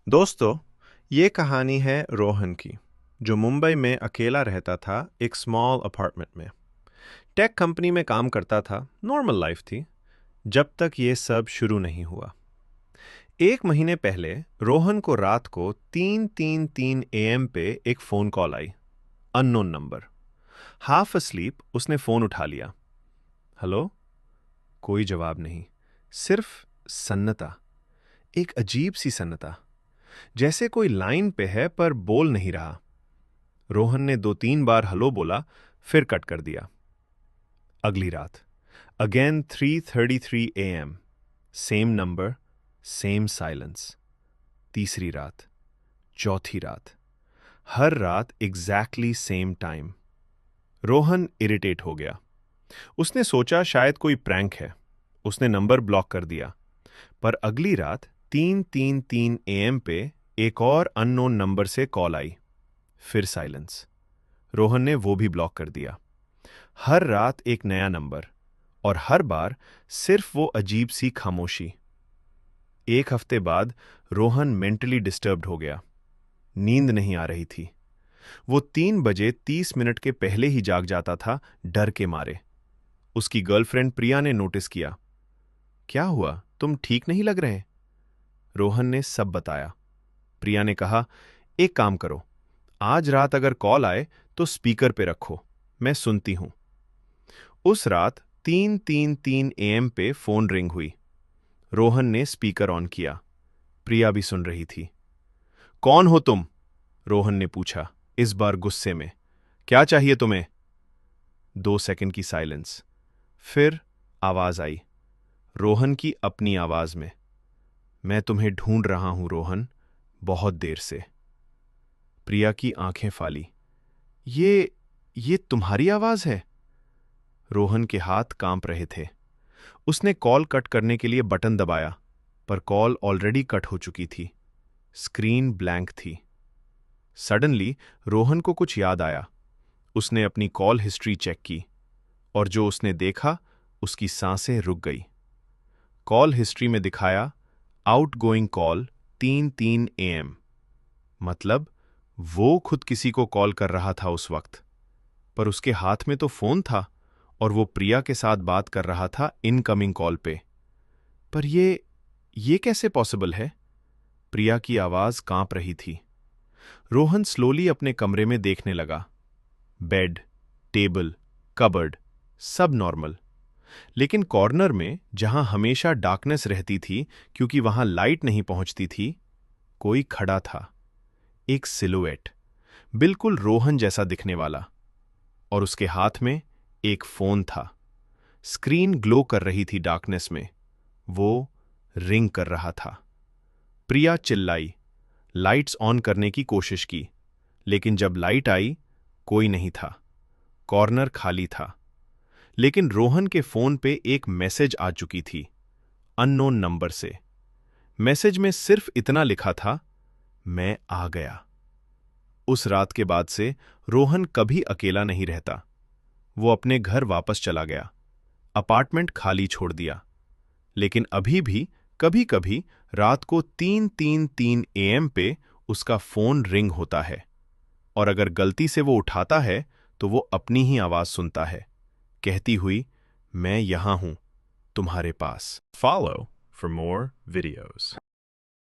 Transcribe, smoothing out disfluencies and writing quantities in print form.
दोस्तों, ये कहानी है रोहन की, जो मुंबई में अकेला रहता था एक स्मॉल अपार्टमेंट में। टेक कंपनी में काम करता था, नॉर्मल लाइफ थी, जब तक ये सब शुरू नहीं हुआ। एक महीने पहले रोहन को रात को 3:33 एएम पे एक फ़ोन कॉल आई। Unknown number. हाफ अस्लीप उसने फ़ोन उठा लिया। हेलो? कोई जवाब नहीं, सिर्फ सन्नता। एक अजीब सी सन्नता, जैसे कोई लाइन पे है पर बोल नहीं रहा। रोहन ने 2-3 बार हेलो बोला, फिर कट कर दिया। अगली रात again 3:33 am, same number, same silence. तीसरी रात, चौथी रात, हर रात exactly same time. Rohan irritate हो गया। उसने सोचा शायद कोई प्रैंक है। उसने नंबर ब्लॉक कर दिया। पर अगली रात 3:33 एएम पे एक और अननोन नंबर से कॉल आई। फिर साइलेंस। रोहन ने वो भी ब्लॉक कर दिया। हर रात एक नया नंबर, और हर बार सिर्फ वो अजीब सी खामोशी। एक हफ्ते बाद रोहन मेंटली डिस्टर्ब्ड हो गया। नींद नहीं आ रही थी। वो 3 बजे 30 मिनट के पहले ही जाग जाता था, डर के मारे। उसकी गर्लफ्रेंड प्रिया ने नोटिस किया। क्या हुआ, तुम ठीक नहीं लग रहे? रोहन ने सब बताया। प्रिया ने कहा, एक काम करो, आज रात अगर कॉल आए तो स्पीकर पे रखो, मैं सुनती हूं। उस रात 3:33 एएम पे फोन रिंग हुई। रोहन ने स्पीकर ऑन किया। प्रिया भी सुन रही थी। कौन हो तुम? रोहन ने पूछा, इस बार गुस्से में। क्या चाहिए तुम्हें? 2 सेकंड की साइलेंस। फिर आवाज आई, रोहन की अपनी आवाज में। मैं तुम्हें ढूंढ रहा हूं रोहन, बहुत देर से। प्रिया की आंखें फाली। ये तुम्हारी आवाज है? रोहन के हाथ कांप रहे थे। उसने कॉल कट करने के लिए बटन दबाया, पर कॉल ऑलरेडी कट हो चुकी थी। स्क्रीन ब्लैंक थी। सडनली रोहन को कुछ याद आया। उसने अपनी कॉल हिस्ट्री चेक की, और जो उसने देखा, उसकी सांसें रुक गई। कॉल हिस्ट्री में दिखाया, आउटगोइंग कॉल 3:03 एएम। मतलब वो खुद किसी को कॉल कर रहा था उस वक्त। पर उसके हाथ में तो फोन था, और वो प्रिया के साथ बात कर रहा था इनकमिंग कॉल पे। पर ये कैसे पॉसिबल है? प्रिया की आवाज कांप रही थी। रोहन स्लोली अपने कमरे में देखने लगा। बेड, टेबल, कबर्ड, सब नॉर्मल। लेकिन कॉर्नर में, जहां हमेशा डार्कनेस रहती थी क्योंकि वहां लाइट नहीं पहुंचती थी, कोई खड़ा था। एक सिलुएट, बिल्कुल रोहन जैसा दिखने वाला। और उसके हाथ में एक फोन था। स्क्रीन ग्लो कर रही थी डार्कनेस में। वो रिंग कर रहा था। प्रिया चिल्लाई, लाइट्स ऑन करने की कोशिश की, लेकिन जब लाइट आई, कोई नहीं था। कॉर्नर खाली था। लेकिन रोहन के फोन पे एक मैसेज आ चुकी थी, अननोन नंबर से। मैसेज में सिर्फ इतना लिखा था, मैं आ गया। उस रात के बाद से रोहन कभी अकेला नहीं रहता। वो अपने घर वापस चला गया, अपार्टमेंट खाली छोड़ दिया। लेकिन अभी भी कभी कभी रात को 3:33 एएम पे उसका फोन रिंग होता है, और अगर गलती से वो उठाता है तो वो अपनी ही आवाज सुनता है, कहती हुई, मैं यहां हूं, तुम्हारे पास। Follow for more videos.